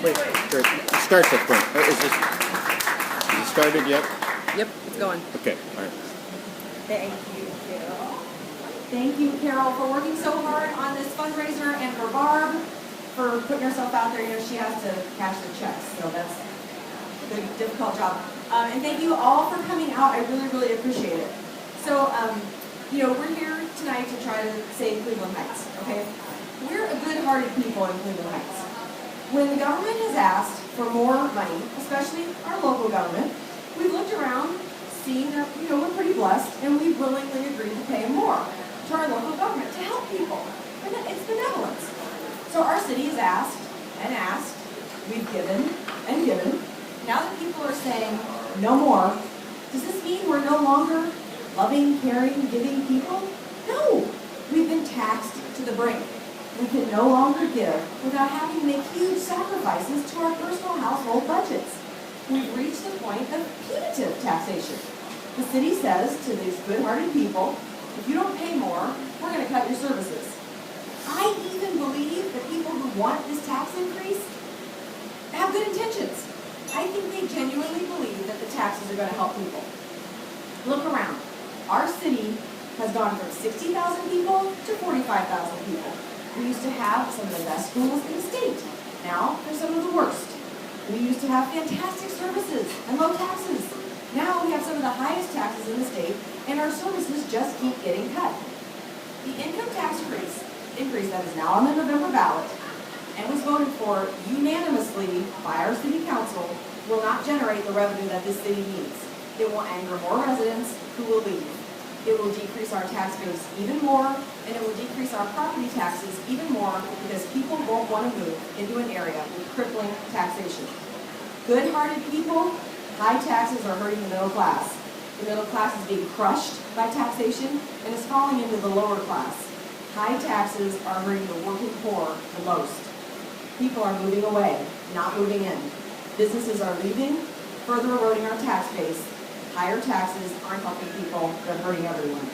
Wait, it starts at point. Is it started yet? Yep, it's going. Okay, all right. Thank you, Carol. Thank you, Carol, for working so hard on this fundraiser, and for Barb for putting herself out there. You know, she has to cash the checks, so that's a good, difficult job. And thank you all for coming out. I really, really appreciate it. So, you know, we're here tonight to try to save Cleveland Heights, okay? We're a good-hearted people in Cleveland Heights. When the government has asked for more money, especially our local government, we've looked around, seen that, you know, we're pretty blessed, and we've willingly agreed to pay more to our local government to help people. And it's benevolence. So our city has asked and asked, we've given and given. Now that people are saying no more, does this mean we're no longer loving, caring, giving people? No. We've been taxed to the brink. We can no longer give without having to make huge sacrifices to our personal household budgets. We've reached the point of punitive taxation. The city says to these good-hearted people, if you don't pay more, we're going to cut your services. I even believe that people who want this tax increase have good intentions. I think they genuinely believe that the taxes are going to help people. Look around. Our city has gone from 60,000 people to 45,000 people. We used to have some of the best schools in the state. Now, they're some of the worst. We used to have fantastic services and low taxes. Now we have some of the highest taxes in the state, and our services just keep getting cut. The income tax increase that is now on the November ballot and was voted for unanimously by our city council will not generate the revenue that this city needs. It will anger more residents who will leave. It will decrease our tax base even more, and it will decrease our property taxes even more because people won't want to move into an area with crippling taxation. Good-hearted people, high taxes are hurting the middle class. The middle class is being crushed by taxation and is falling into the lower class. High taxes are hurting the working poor the most. People are moving away, not moving in. Businesses are leaving, further eroding our tax base. Higher taxes aren't helping people, they're hurting everyone.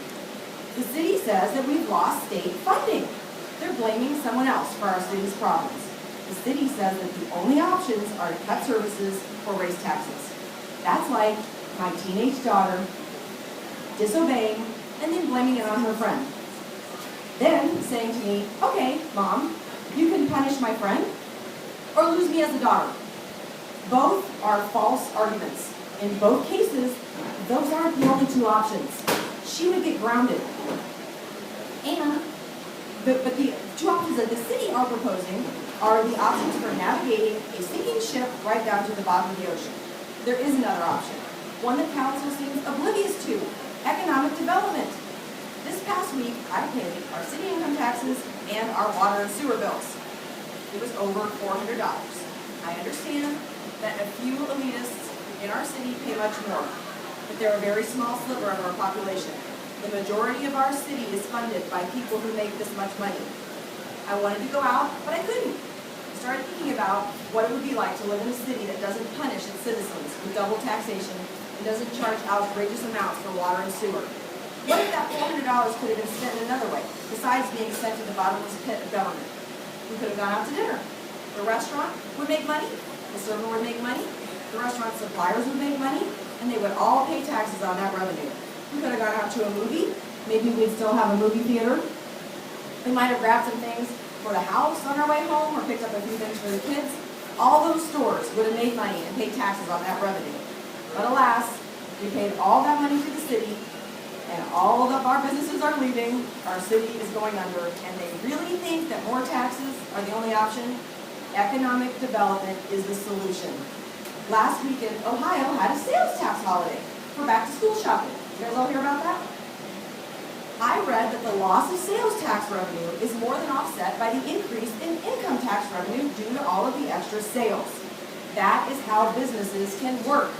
The city says that we've lost state funding. They're blaming someone else for our city's problems. The city says that the only options are to cut services or raise taxes. That's like my teenage daughter disobeying and then blaming it on her friend. Then saying to me, okay, Mom, you can punish my friend or lose me as a daughter. Both are false arguments. In both cases, those aren't the only two options. She would get grounded. But the two options that the city are proposing are the options for navigating a sinking ship right down to the bottom of the ocean. There is another option, one that council seems oblivious to, economic development. This past week, I paid our city income taxes and our water and sewer bills. It was over $400. I understand that a few elitists in our city pay much more, but they're a very small sliver of our population. The majority of our city is funded by people who make this much money. I wanted to go out, but I couldn't. I started thinking about what it would be like to live in a city that doesn't punish its citizens with double taxation and doesn't charge outrageous amounts for water and sewer. What if that $400 could have been spent in another way, besides being sent to the bottomless pit of government? We could have gone out to dinner. The restaurant would make money, the server would make money, the restaurant suppliers would make money, and they would all pay taxes on that revenue. We could have gone out to a movie. Maybe we'd still have a movie theater. We might have grabbed some things for the house on our way home or picked up a few things for the kids. All those stores would have made money and paid taxes on that revenue. But alas, we paid all that money to the city, and all of our businesses are leaving. Our city is going under, and they really think that more taxes are the only option. Economic development is the solution. Last weekend, Ohio had a sales tax holiday for back-to-school shopping. You guys all hear about that? I read that the loss of sales tax revenue is more than offset by the increase in income tax revenue due to all of the extra sales. That is how businesses can work.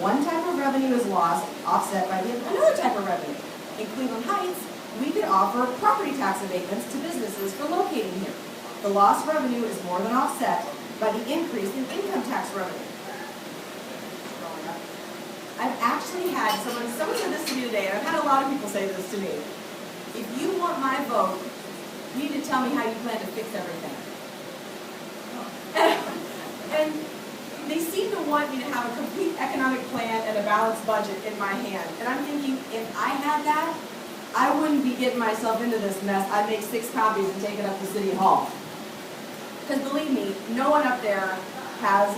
One type of revenue is lost, offset by another type of revenue. In Cleveland Heights, we could offer property tax abatements to businesses for locating here. The lost revenue is more than offset by the increase in income tax revenue. I've actually had someone said this to me today, and I've had a lot of people say this to me. If you want my vote, you need to tell me how you plan to fix everything. And people want me to have a complete economic plan and a balanced budget in my hand. And I'm thinking, if I had that, I wouldn't be getting myself into this mess. I'd make 6 copies and take it up to City Hall. Because believe me, no one up there has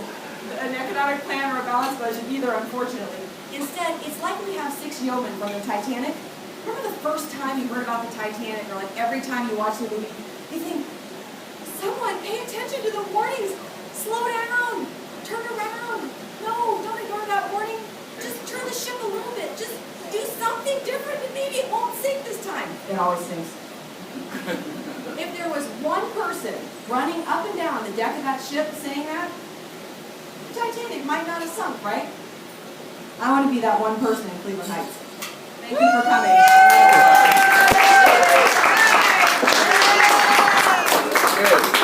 an economic plan or a balanced budget either, unfortunately. Instead, it's like we have 6 yeomen from the Titanic. Remember the first time you heard about the Titanic, or like every time you watch the movie, you think, someone pay attention to the warnings. Slow down. Turn around. No, don't ignore that warning. Just turn the ship a little bit. Just do something different and maybe it won't sink this time. It always sinks. If there was one person running up and down the deck of that ship saying that, the Titanic might not have sunk, right? I want to be that one person in Cleveland Heights. Thank you for coming. Good.